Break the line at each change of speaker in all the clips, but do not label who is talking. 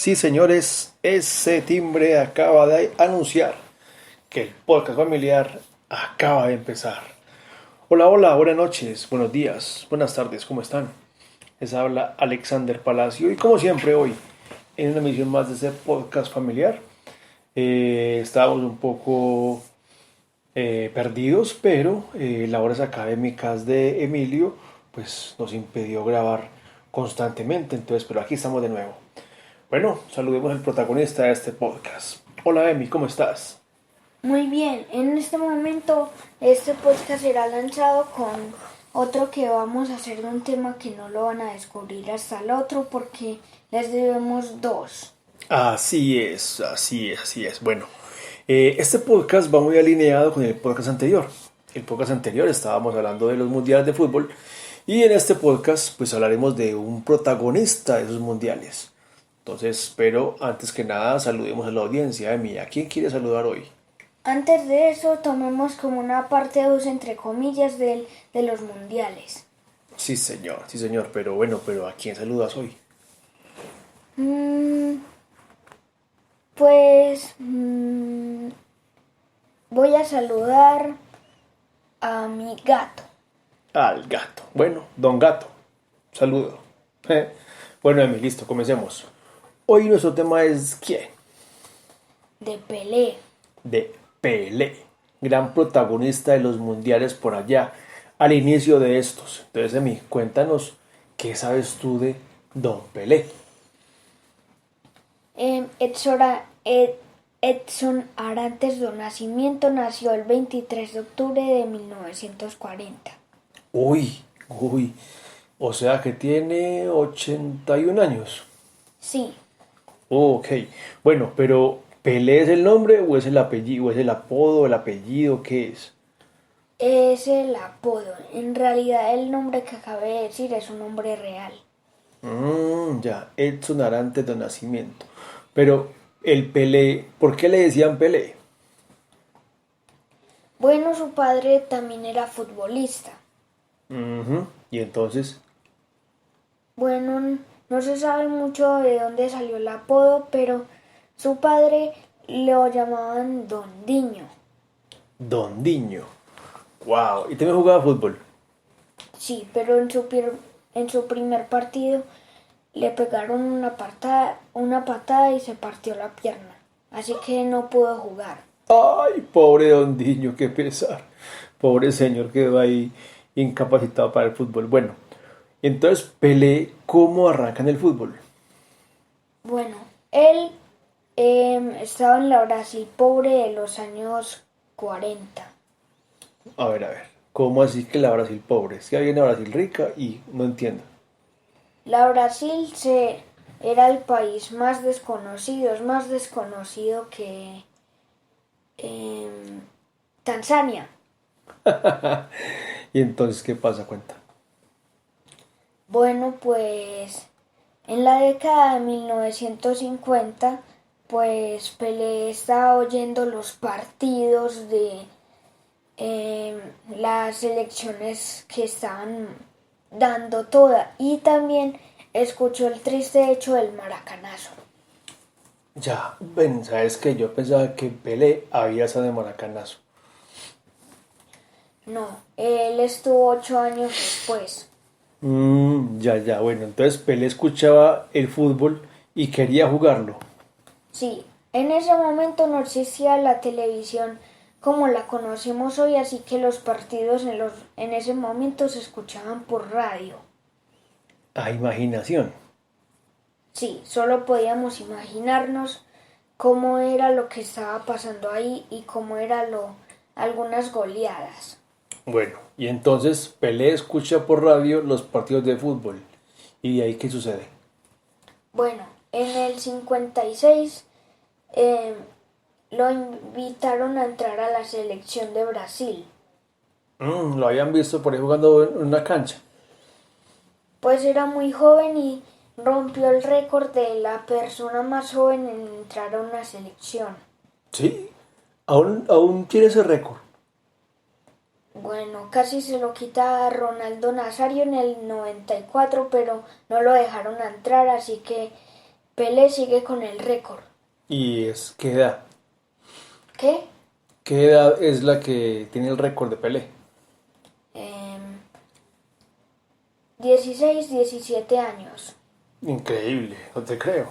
Sí, señores, ese timbre acaba de anunciar que el podcast familiar acaba de empezar. Hola, hola, buenas noches, buenos días, buenas tardes, ¿cómo están? Les habla Alexander Palacio y como siempre hoy en una emisión más de este podcast familiar. Estábamos un poco perdidos, pero las horas académicas de Emilio pues nos impidió grabar constantemente, entonces, pero aquí estamos de nuevo. Bueno, saludemos al protagonista de este podcast. Hola Emi, ¿cómo estás?
Muy bien, en este momento este podcast será lanzado con otro que vamos a hacer de un tema que no lo van a descubrir hasta el otro porque les debemos dos.
Así es, así es, así es. Bueno, este podcast va muy alineado con el podcast anterior. El podcast anterior estábamos hablando de los mundiales de fútbol y en este podcast pues hablaremos de un protagonista de esos mundiales. Entonces, pero antes que nada saludemos a la audiencia. Emi, ¿a quién quiere saludar hoy?
Antes de eso, tomemos como una parte 2 entre comillas de los mundiales.
Sí señor, pero bueno, pero ¿a quién saludas hoy?
Mm, pues voy a saludar a mi gato
Al gato. Bueno, don gato. Saludo. Bueno, Emi, listo, comencemos. Hoy nuestro tema es ¿quién?
de Pelé.
De Pelé. Gran protagonista de los mundiales por allá, al inicio de estos. Entonces, Emi, cuéntanos, ¿qué sabes tú de Don Pelé?
Edson Arantes do Nascimento nació el 23 de octubre de 1940.
Uy, o sea que tiene 81 años.
Sí,
Ok, bueno, pero ¿Pelé es el nombre o es el apellido, o es el apodo, el apellido, qué es?
es el apodo. En realidad el nombre que acabé de decir es un nombre real.
Ya, Edson Arantes de nacimiento. Pero el Pelé, ¿por qué le decían Pelé?
Bueno, su padre también era futbolista.
Y entonces,
Bueno, no se sabe mucho de dónde salió el apodo, pero su padre lo llamaban Don Diño.
Don Diño. Wow, y también jugaba fútbol.
Sí, pero en su primer partido le pegaron una patada y se partió la pierna. Así que no pudo jugar.
Ay, pobre Don Diño, qué pesar. Pobre señor quedó ahí incapacitado para el fútbol. Bueno, entonces Pelé, ¿cómo arranca en el fútbol?
Bueno, él estaba en la Brasil pobre de los años 40.
A ver, ¿cómo así que la Brasil pobre? Es que había una Brasil rica y no entiendo.
La Brasil era el país más desconocido, es más desconocido que Tanzania.
Y entonces, ¿qué pasa? Cuenta.
Bueno, pues en la década de 1950, pues Pelé estaba oyendo los partidos de las elecciones que estaban dando toda y también escuchó el triste hecho del maracanazo.
Ya, ven, sabes que yo pensaba que Pelé había estado en Maracanazo.
No, él estuvo 8 años después.
Ya, bueno, entonces Pelé escuchaba el fútbol y quería jugarlo.
Sí, en ese momento no existía la televisión como la conocemos hoy, así que los partidos en ese momento se escuchaban por radio.
A imaginación.
Sí, solo podíamos imaginarnos cómo era lo que estaba pasando ahí y cómo era algunas goleadas.
Bueno, y entonces Pelé escucha por radio los partidos de fútbol. ¿Y de ahí qué sucede?
Bueno, en el 56 eh, lo invitaron a entrar a la selección de Brasil.
Lo habían visto por ahí jugando en una cancha.
Pues era muy joven y rompió el récord de la persona más joven en entrar a una selección.
Sí, aún tiene ese récord.
Bueno, casi se lo quita a Ronaldo Nazario en el 94, pero no lo dejaron entrar, así que Pelé sigue con el récord.
¿Y es qué edad?
¿Qué?
¿Qué edad es la que tiene el récord de Pelé?
16, 17 años.
Increíble, no te creo.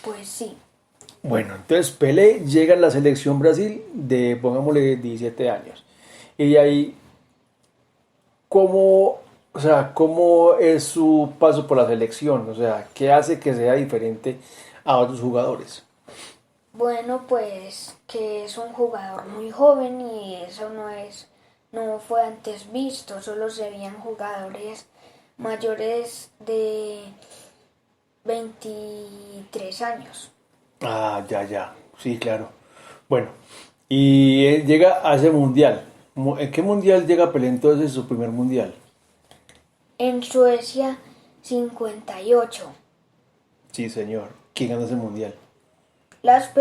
Pues sí.
Bueno, entonces Pelé llega a la selección Brasil de, pongámosle, 17 años. Y de ahí, ¿cómo es su paso por la selección? O sea, ¿qué hace que sea diferente a otros jugadores?
Bueno, pues que es un jugador muy joven y eso no fue antes visto, solo se veían jugadores mayores de 23 años.
Ah, ya, sí, claro. Bueno, y él llega a ese mundial. ¿En qué mundial llega Pelé entonces, su primer mundial?
En Suecia, 58.
Sí, señor. ¿Quién ganó ese mundial?
Las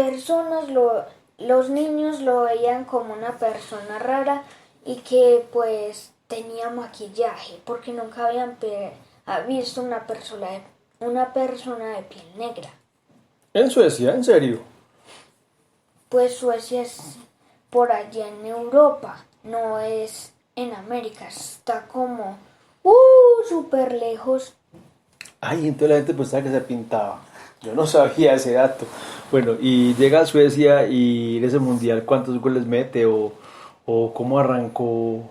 los niños lo veían como una persona rara y que pues tenía maquillaje porque nunca visto una persona de piel negra.
En Suecia, en serio.
Pues Suecia es por allá en Europa, no es en América, está como súper lejos.
Ay, entonces la gente pensaba que se pintaba. Yo no sabía ese dato. Bueno, y llega a Suecia y en ese mundial, ¿cuántos goles mete o cómo arrancó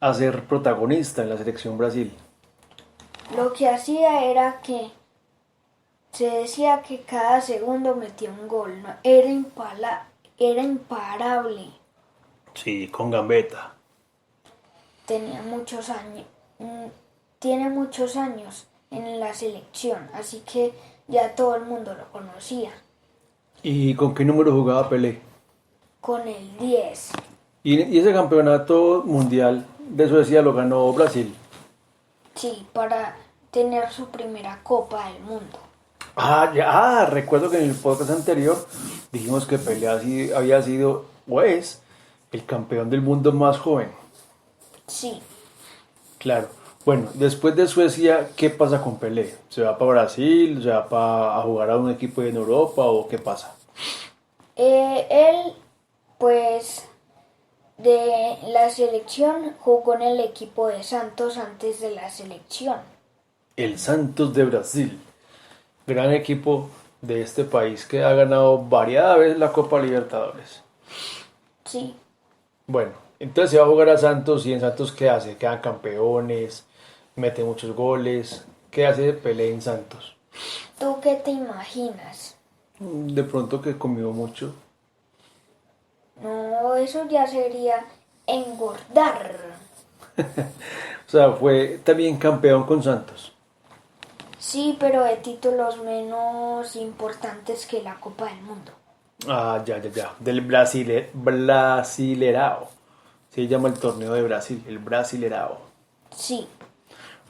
a ser protagonista en la selección Brasil?
Lo que hacía era que se decía que cada segundo metía un gol, ¿no? Era imparable.
Sí, con gambeta.
Tenía muchos años, tiene muchos años en la selección, así que ya todo el mundo lo conocía.
¿Y con qué número jugaba Pelé?
Con el 10.
Y ese campeonato mundial de Suecia lo ganó Brasil.
Sí, para tener su primera Copa del Mundo.
Recuerdo que en el podcast anterior dijimos que Pelé había sido, o es, el campeón del mundo más joven.
Sí,
Claro. Bueno, después de Suecia, ¿qué pasa con Pelé? ¿Se va para Brasil? ¿Se va a jugar a un equipo en Europa o qué pasa?
él pues de la selección jugó en el equipo de Santos antes de la selección.
El Santos de Brasil, gran equipo de este país que ha ganado variadas veces la Copa Libertadores.
Sí,
Bueno, entonces se va a jugar a Santos y en Santos ¿qué hace? Quedan campeones, mete muchos goles. ¿Qué hace Pelé en Santos?
¿tú qué te imaginas?
De pronto que comió mucho.
No, eso ya sería engordar.
O sea, fue también campeón con Santos.
Sí, pero de títulos menos importantes que la Copa del Mundo.
Ah, ya. Del Brasilerao. Se llama el torneo de Brasil, el Brasilerao.
Sí,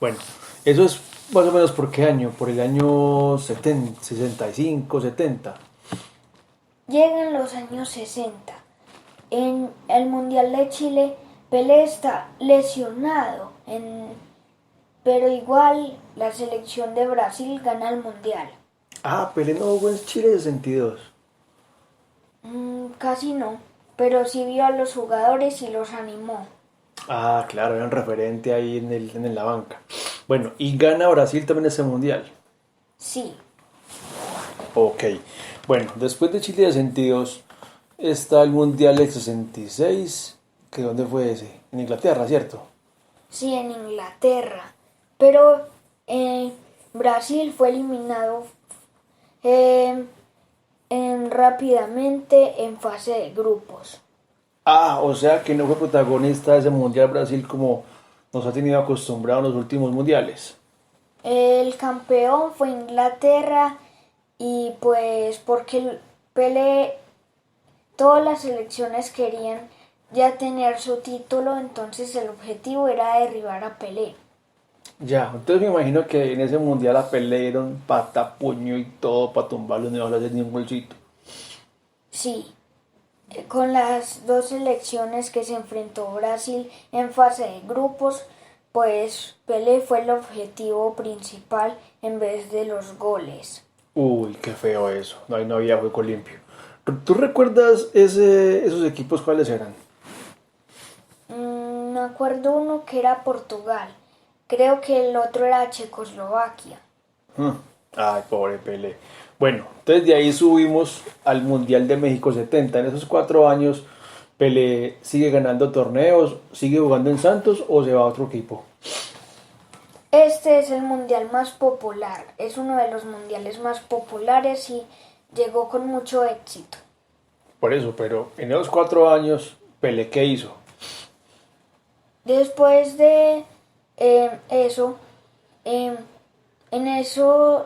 Bueno, eso es más o menos por qué año, por el año 70, 65, 70.
llegan los años 60. En el Mundial de Chile, Pelé está lesionado, pero igual la selección de Brasil gana el Mundial.
Pelé no jugó en Chile 62.
Casi no, pero sí vio a los jugadores y los animó.
Claro, era un referente ahí en la banca. Bueno, y gana Brasil también ese mundial.
Sí,
Ok. Bueno, después de Chile de 62 está el mundial del 66. ¿Que dónde fue ese? En Inglaterra, ¿cierto?
sí, en Inglaterra. Pero Brasil fue eliminado eh, rápidamente en fase de grupos.
O sea que no fue protagonista de ese mundial Brasil como nos ha tenido acostumbrado en los últimos mundiales.
El campeón fue Inglaterra y pues porque Pelé, todas las selecciones querían ya tener su título, entonces el objetivo era derribar a Pelé.
Ya, entonces me imagino que en ese mundial a Pelé dieron pata, puño y todo para tumbarlo y no le hacer ni un golcito.
Sí, con las dos selecciones que se enfrentó Brasil en fase de grupos, pues Pelé fue el objetivo principal en vez de los goles.
Uy, qué feo eso. No, ahí no había juego limpio. ¿Tú recuerdas esos equipos cuáles eran?
Me acuerdo uno que era Portugal. Creo que el otro era Checoslovaquia.
Mm. Ay, pobre Pelé. Bueno, entonces de ahí subimos al Mundial de México 70. En esos 4 años, Pelé sigue ganando torneos, sigue jugando en Santos o se va a otro equipo.
Este es el mundial más popular. Es uno de los mundiales más populares y llegó con mucho éxito.
Por eso, pero en esos 4 años, Pelé, ¿qué hizo?
Después de eso, em,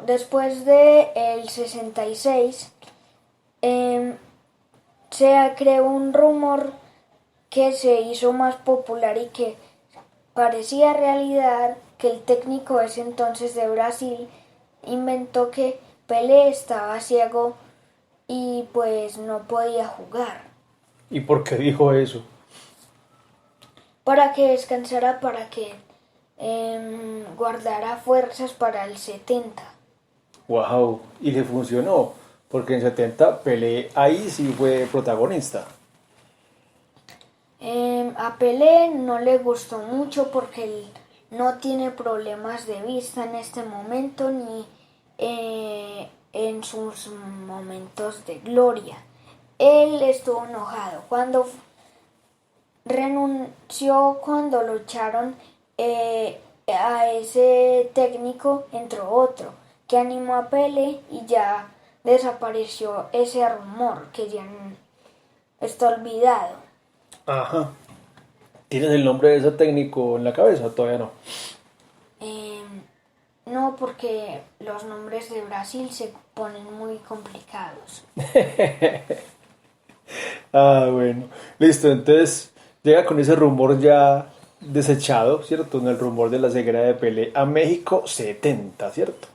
después de el 66, em, se creó un rumor que se hizo más popular y que parecía realidad, que el técnico ese entonces de Brasil inventó que Pelé estaba ciego y pues no podía jugar,
¿Y por qué dijo eso?
para que descansara, para que guardara fuerzas para el 70.
Wow, y le funcionó, porque en 70 Pelé ahí sí fue protagonista.
A Pelé no le gustó mucho porque él no tiene problemas de vista en este momento ni en sus momentos de gloria. Él estuvo enojado cuando renunció, cuando lo echaron a ese técnico, entró otro que animó a Pelé y ya desapareció ese rumor que ya está olvidado.
Ajá. ¿Tienes el nombre de ese técnico en la cabeza? Todavía no.
Eh, no, porque los nombres de Brasil se ponen muy complicados.
Ah, bueno. Listo, entonces llega con ese rumor ya desechado, ¿cierto? En el rumor de la ceguera de Pelé a México 70, ¿cierto?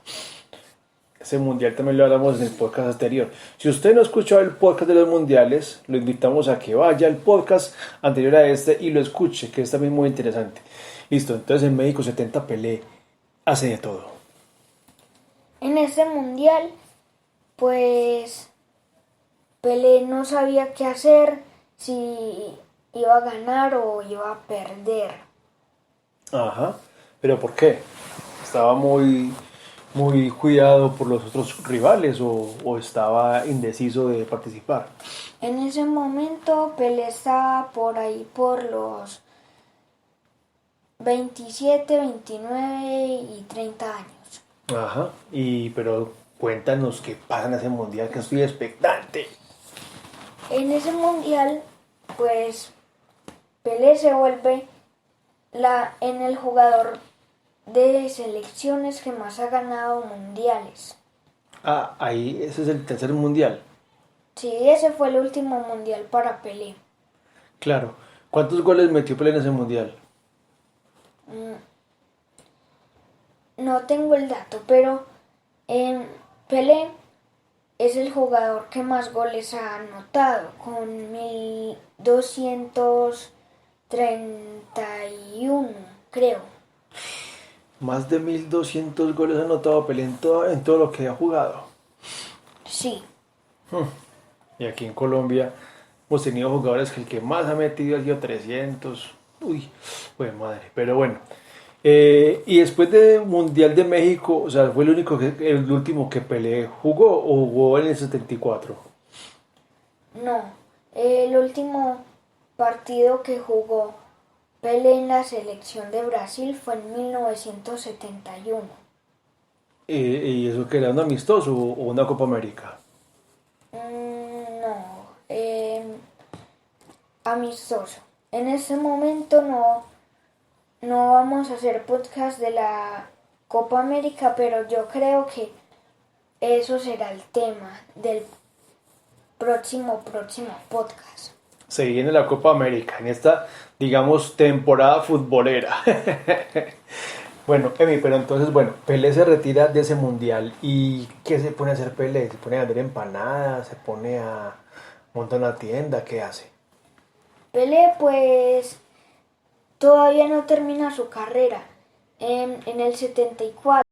Ese mundial también lo hablamos en el podcast anterior. Si usted no ha escuchado el podcast de los mundiales, lo invitamos a que vaya al podcast anterior a este y lo escuche, que es también muy interesante. Listo, entonces en México 70 Pelé hace de todo.
En este mundial, pues Pelé no sabía qué hacer, si iba a ganar o iba a perder.
Ajá, pero ¿por qué? ¿Estaba muy cuidado por los otros rivales o estaba indeciso de participar?
En ese momento Pelé estaba por ahí por los 27, 29 y 30 años.
Ajá, pero cuéntanos qué pasa en ese mundial, que estoy expectante.
En ese mundial, pues Pelé se vuelve en el jugador de selecciones que más ha ganado mundiales.
Ah, ahí, ese es el tercer mundial.
Sí, ese fue el último mundial para Pelé.
Claro. ¿Cuántos goles metió Pelé en ese mundial?
No tengo el dato, pero Pelé es el jugador que más goles ha anotado, con 1231, creo.
Más de 1200 goles ha anotado Pelé en todo lo que ha jugado.
Sí,
Y aquí en Colombia hemos tenido jugadores que el que más ha metido ha sido 300. Uy, pues madre. Pero bueno. Y después del Mundial de México, o sea, ¿fue el último que Pelé jugó o jugó en el 74?
no. El último partido que jugó Pelé en la selección de Brasil fue en 1971.
¿Y eso que era un amistoso o una Copa América?
No, amistoso. En este momento no vamos a hacer podcast de la Copa América, pero yo creo que eso será el tema del próximo podcast.
Se viene la Copa América en esta, digamos, temporada futbolera. Bueno, Emi, pero entonces, bueno, Pelé se retira de ese mundial. ¿Y qué se pone a hacer Pelé? ¿Se pone a vender empanadas? ¿Se pone a montar una tienda? ¿Qué hace?
Pelé pues todavía no termina su carrera. En el 74